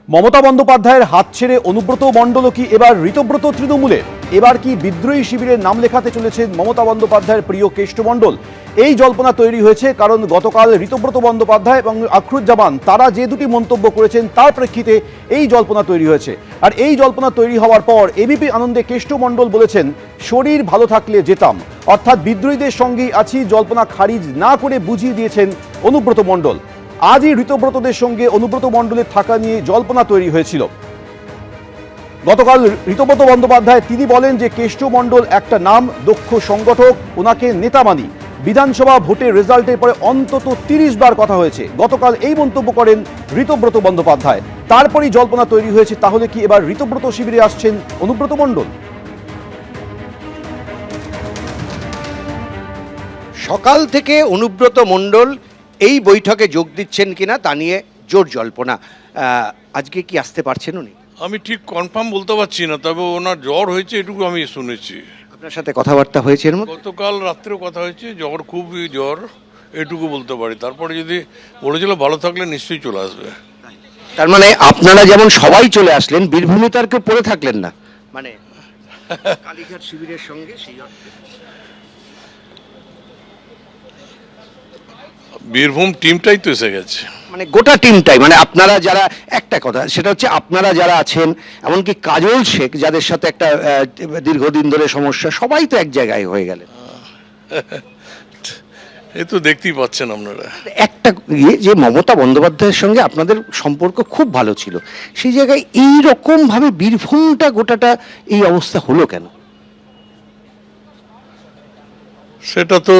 মমতা বন্দ্যোপাধ্যায়ের হাত ছেড়ে অনুব্রত মণ্ডল কি এবার ঋতব্রত তৃণমূলে? এবার কি বিদ্রোহী শিবিরের নাম লেখাতে চলেছেন মমতা বন্দ্যোপাধ্যায়ের প্রিয় কেষ্টমণ্ডল? এই জল্পনা তৈরি হয়েছে কারণ গতকাল ঋতব্রত বন্দ্যোপাধ্যায় এবং আখরুজ্জামান তারা যে দুটি মন্তব্য করেছেন তার প্রেক্ষিতে এই জল্পনা তৈরি হয়েছে। আর এই জল্পনা তৈরি হওয়ার পর এবিপি আনন্দে কেষ্টমণ্ডল বলেছেন, শরীর ভালো থাকলে যেতাম, অর্থাৎ বিদ্রোহীদের সঙ্গেই আছি জল্পনা খারিজ না করে বুঝিয়ে দিয়েছেন অনুব্রত মণ্ডল। আজই ঋতব্রতদের সঙ্গে অনুব্রত মণ্ডলের থাকা নিয়ে জল্পনা তৈরি হয়েছিল। গতকাল ঋতব্রত বন্দ্যোপাধ্যায় তিনি বলেন যে কেষ্টমণ্ডল একটা নাম, দক্ষ সংগঠক, ওনাকে নেতা মানি। বিধানসভা ভোটের রেজাল্টের পরে অন্তত 30 বার কথা হয়েছে। গতকাল এই মন্তব্য করেন ঋতব্রত বন্দ্যোপাধ্যায়। তারপরই জল্পনা তৈরি হয়েছে, তাহলে কি এবার ঋতব্রত শিবিরে আসছেন অনুব্রত মণ্ডল? সকাল থেকে অনুব্রত মণ্ডল এই বৈঠকে যোগ দিচ্ছেন কিনা তা নিয়ে জোর জল্পনা। আজকে কি আসতে পারছেন উনি? আমি ঠিক কনফার্ম বলতে পারছি না, তবে ওনার জ্বর হয়েছে এটুকু আমি শুনেছি। আপনার সাথে কথাবার্তা হয়েছে এর মধ্যে? গতকাল রাত্রেও কথা হয়েছে, জ্বর, খুবই জ্বর, এটুকু বলতে পারি। তারপরে যদি বলেছিল ভালো থাকলে নিশ্চয়ই চলে আসবে। তার মানে আপনারা যেমন সবাই চলে আসলেন, বীরভূমে তার কেউ পড়ে থাকলেন না, মানে কালীঘাট শিবিরের সঙ্গে সেই অর্থে। বীরভূম টিমটাই তো এসে গেছে, মানে গোটা টিমটাই, মানে আপনারা যারা, একটা কথা সেটা হচ্ছে আপনারা যারা আছেন, এমনকি কাজল শেখ যাদের সাথে একটা দীর্ঘদিন ধরে সমস্যা, সবাই তো এক জায়গায় হয়ে গেলেন। এ তো দেখতেই পাচ্ছেন আপনারা। একটা যে মমতা বন্দ্যোপাধ্যায়ের সঙ্গে আপনাদের সম্পর্ক খুব ভালো ছিল, সেই জায়গায় এই রকম ভাবে বীরভূমটা গোটাটা এই অবস্থা হলো কেন? সেটা তো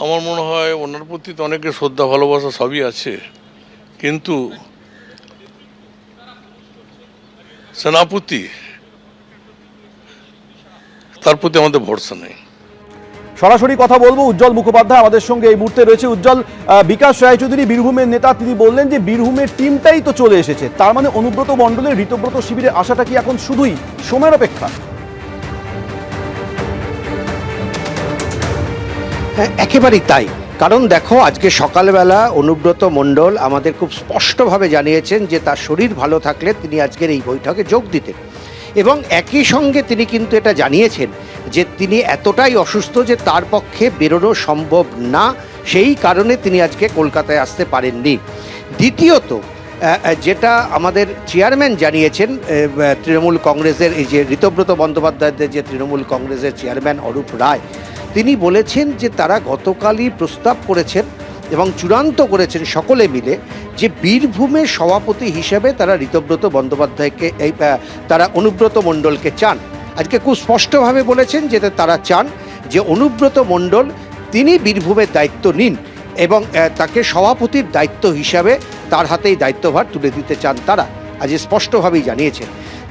আমার মনে হয় ওনার প্রতি তো অনেকের শ্রদ্ধা ভালোবাসা সবই আছে, কিন্তু সেনাপতি তার প্রতি আমাদের ভরসা নেই। সরাসরি কথা বলবো, উজ্জ্বল মুখোপাধ্যায় আমাদের সঙ্গে এই মুহূর্তে রয়েছে। উজ্জ্বল, বিকাশ রায়চৌধুরী বীরভূমের নেতা, তিনি বললেন যে বীরভূমের টিমটাই তো চলে এসেছে, তার মানে অনুব্রত মণ্ডলের ঋতব্রত শিবিরে আসাটা কি এখন শুধুই সময়ের অপেক্ষা? হ্যাঁ, একেবারেই তাই। কারণ দেখো, আজকে সকালবেলা অনুব্রত মণ্ডল আমাদের খুব স্পষ্টভাবে জানিয়েছেন যে তার শরীর ভালো থাকলে তিনি আজকের এই বৈঠকে যোগ দিতেন, এবং একই সঙ্গে তিনি কিন্তু এটা জানিয়েছেন যে তিনি এতটাই অসুস্থ যে তার পক্ষে বেরোনো সম্ভব না, সেই কারণে তিনি আজকে কলকাতায় আসতে পারেননি। দ্বিতীয়ত, যেটা আমাদের চেয়ারম্যান জানিয়েছেন তৃণমূল কংগ্রেসের, এই যে ঋতব্রত বন্দ্যোপাধ্যায়দের যে তৃণমূল কংগ্রেসের চেয়ারম্যান অরূপ রায়, তিনি বলেছেন যে তারা গতকালই প্রস্তাব করেছেন এবং চূড়ান্ত করেছেন সকলে মিলে যে বীরভূমের সভাপতি হিসেবে তারা ঋতব্রত বন্দ্যোপাধ্যায়কে, তারা অনুব্রত মণ্ডলকে চান। আজকে খুব স্পষ্টভাবে বলেছেন যে তারা চান যে অনুব্রত মণ্ডল তিনি বীরভূমের দায়িত্ব নিন এবং তাকে সভাপতির দায়িত্ব হিসাবে তার হাতেই দায়িত্বভার তুলে দিতে চান তারা, আজ স্পষ্টভাবেই জানিয়েছেন।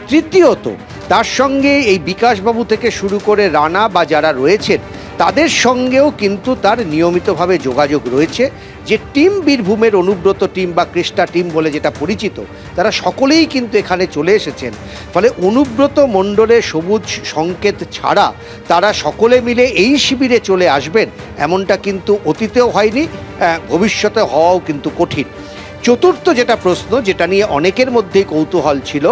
তৃতীয়ত, তার সঙ্গে এই বিকাশবাবু থেকে শুরু করে রানা বা যারা রয়েছেন তাদের সঙ্গেও কিন্তু তার নিয়মিতভাবে যোগাযোগ রয়েছে। যে টিম বীরভূমের অনুব্রত টিম বা কৃষ্ণা টিম বলে যেটা পরিচিত, তারা সকলেই কিন্তু এখানে চলে এসেছেন। ফলে অনুব্রত মণ্ডলের সবুজ সংকেত ছাড়া তারা সকলে মিলে এই শিবিরে চলে আসবেন এমনটা কিন্তু অতীতেও হয়নি, ভবিষ্যতে হওয়াও কিন্তু কঠিন। চতুর্থ যেটা প্রশ্ন, যেটা নিয়ে অনেকের মধ্যেই কৌতূহল ছিল,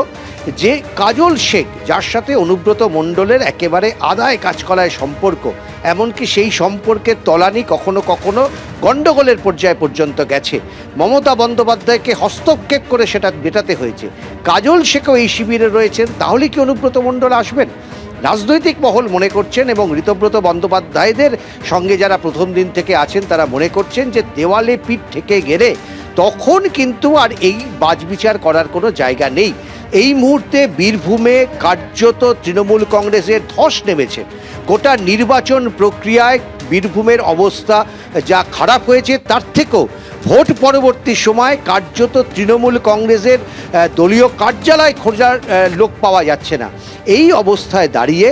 যে কাজল শেখ যার সাথে অনুব্রত মণ্ডলের একেবারে আদায় কাজকলায় সম্পর্ক, এমনকি সেই সম্পর্কের তলানি কখনো কখনো গণ্ডগোলের পর্যায়ে পর্যন্ত গেছে, মমতা বন্দ্যোপাধ্যায়কে হস্তক্ষেপ করে সেটা মেটাতে হয়েছে। কাজল শেখও এই শিবিরে রয়েছেন, তাহলে কি অনুব্রত মণ্ডল আসবেন? রাজনৈতিক মহল মনে করছেন এবং ঋতব্রত বন্দ্যোপাধ্যায়দের সঙ্গে যারা প্রথম দিন থেকে আছেন তারা মনে করছেন যে দেওয়ালে পিঠ ঠেকে গেলে তখন কিন্তু আর এই বাছবিচার করার কোনো জায়গা নেই। এই মুহূর্তে বীরভূমে কার্যত তৃণমূল কংগ্রেসের ধস নেমেছে। গোটা নির্বাচন প্রক্রিয়ায় বীরভূমের অবস্থা যা খারাপ হয়েছে, তার থেকেও ভোট পরবর্তী সময় কার্যত তৃণমূল কংগ্রেসের দলীয় কার্যালয় খোঁজার লোক পাওয়া যাচ্ছে না। এই অবস্থায় দাঁড়িয়ে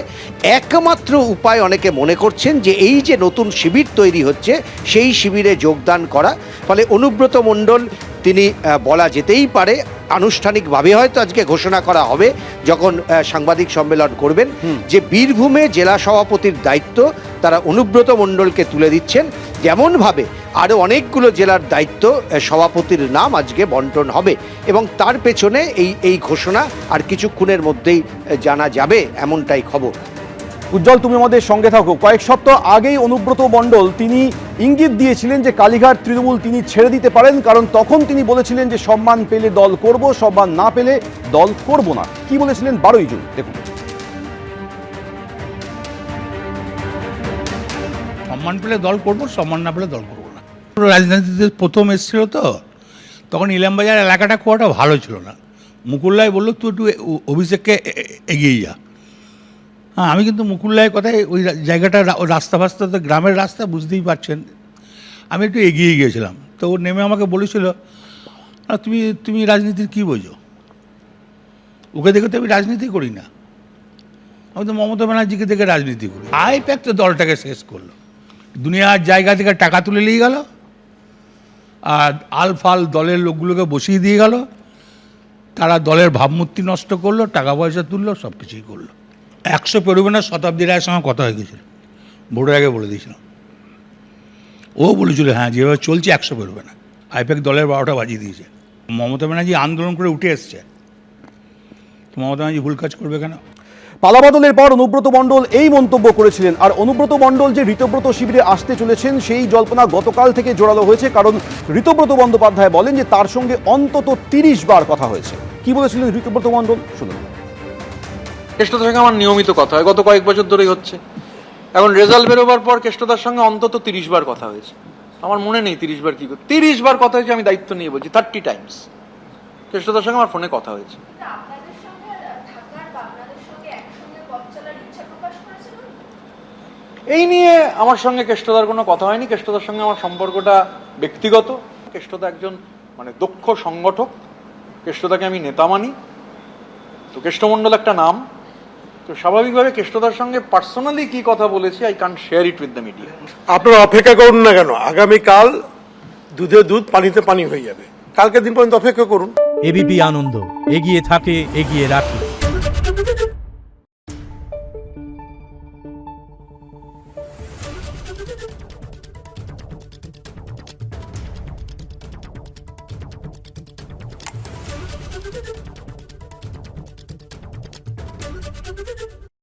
একমাত্র উপায় অনেকে মনে করছেন যে এই যে নতুন শিবির তৈরি হচ্ছে সেই শিবিরে যোগদান করা। ফলে অনুব্রত মণ্ডল তিনি বলা যেতেই পারে আনুষ্ঠানিকভাবে হয়তো আজকে ঘোষণা করা হবে যখন সাংবাদিক সম্মেলন করবেন, যে বীরভূমে জেলা সভাপতির দায়িত্ব তারা অনুব্রত মণ্ডলকে তুলে দিচ্ছেন যেমনভাবে আরও অনেকগুলো জেলার দায়িত্ব সভাপতির নাম আজকে বন্টন হবে এবং তার পেছনে এই ঘোষণা আর কিছুক্ষণের মধ্যেই জানা যাবে, এমনটাই খবর। উজ্জ্বল, তুমি আমাদের সঙ্গে থাকো। কয়েক সপ্তাহ আগেই অনুব্রত মণ্ডল তিনি ইঙ্গিত দিয়েছিলেন যে কালীঘাট তৃণমূল তিনি ছেড়ে দিতে পারেন, কারণ তখন তিনি বলেছিলেন যে সম্মান পেলে দল করব, সম্মান না পেলে দল করব না। কি বলেছিলেন 12ই জুন, দেখুন। সম্মান পেলে দল করবো, সম্মান না পেলে দল করবো না। রাজনীতিতে প্রথম এসেছিল তো, তখন ইলামবাজার এলাকাটা খুব একটা ভালো ছিল না। মুকুল্লাই বললো তুই একটু অভিষেককে এগিয়ে যা। হ্যাঁ, আমি কিন্তু মুকুল্লাইয়ের কথায় ওই জায়গাটা রাস্তা ফাস্তা তো গ্রামের রাস্তা, বুঝতেই পারছেন, আমি একটু এগিয়ে গিয়েছিলাম। তো ও নেমে আমাকে বলেছিল তুমি রাজনীতির কী বোঝো? ওকে দেখে তো আমি রাজনীতি করি না, আমি তো মমতা ব্যানার্জিকে দেখে রাজনীতি করি। আইপ্যাক তো দলটাকে শেষ করলো, দুনিয়ার জায়গা থেকে টাকা তুলে নিয়ে গেল, আর আলফাল দলের লোকগুলোকে বসিয়ে দিয়ে গেল, তারা দলের ভাবমূর্তি নষ্ট করলো, টাকা পয়সা তুললো, সব কিছুই করলো। 100 পেরোবে না, শতাব্দী রায়ের সঙ্গে কথা হয়ে গেছিল, ভোটের আগে বলে দিয়েছিল। ও বলেছিল হ্যাঁ যেভাবে চলছে 100 পেরোবে না। আইপ্যাক দলের 12টা বাজিয়ে দিয়েছে। মমতা ব্যানার্জি আন্দোলন করে উঠে এসছে, তো মমতা ব্যানার্জি ভুল কাজ করবে কেন? পালাবদলের পর অনুব্রত মণ্ডল এই মন্তব্য করেছিলেন। আর অনুব্রত মণ্ডল যে ঋতব্রত শিবিরে আসতে চলেছেন সেই জল্পনা গতকাল থেকে জোরালো হয়েছে, কারণ ঋতব্রত বন্দ্যোপাধ্যায় বলেন যে তার সঙ্গে অন্তত 30 বার কথা হয়েছে। কি বলেছিলেন ঋতব্রত মণ্ডল, শুনুন। কেষ্টদার সঙ্গে আমার নিয়মিত কথা হয়, গত কয়েক বছর ধরেই হচ্ছে। এখন রেজাল্ট বেরোবার পর কেষ্টদার সঙ্গে অন্তত 30 বার কথা হয়েছে। আমার মনে নেই 30 বার কি, 30 বার কথা হয়েছে, আমি দায়িত্ব নিয়ে বলছি, 30 টাইমস কেষ্টদার সঙ্গে আমার ফোনে কথা হয়েছে। এই নিয়ে আমার সঙ্গে কেষ্টদার কোনো কথা হয়নি। কেষ্টদার সঙ্গে আমার সম্পর্কটা ব্যক্তিগত। কেষ্টদা একজন দক্ষ সংগঠক, কেষ্টদাকে আমি নেতা মানি। তো কেষ্টমণ্ডল একটা নাম, তো স্বাভাবিকভাবে কেষ্টদার সঙ্গে পার্সোনালি কি কথা বলেছি I can't share it with the media. আপনারা অপেক্ষা করুন না কেন, আগামীকাল দুধে দুধ পানিতে পানি হয়ে যাবে। কালকে দিন পর্যন্ত অপেক্ষা করুন। এবিপি আনন্দ, এগিয়ে থাকে, এগিয়ে রাখে।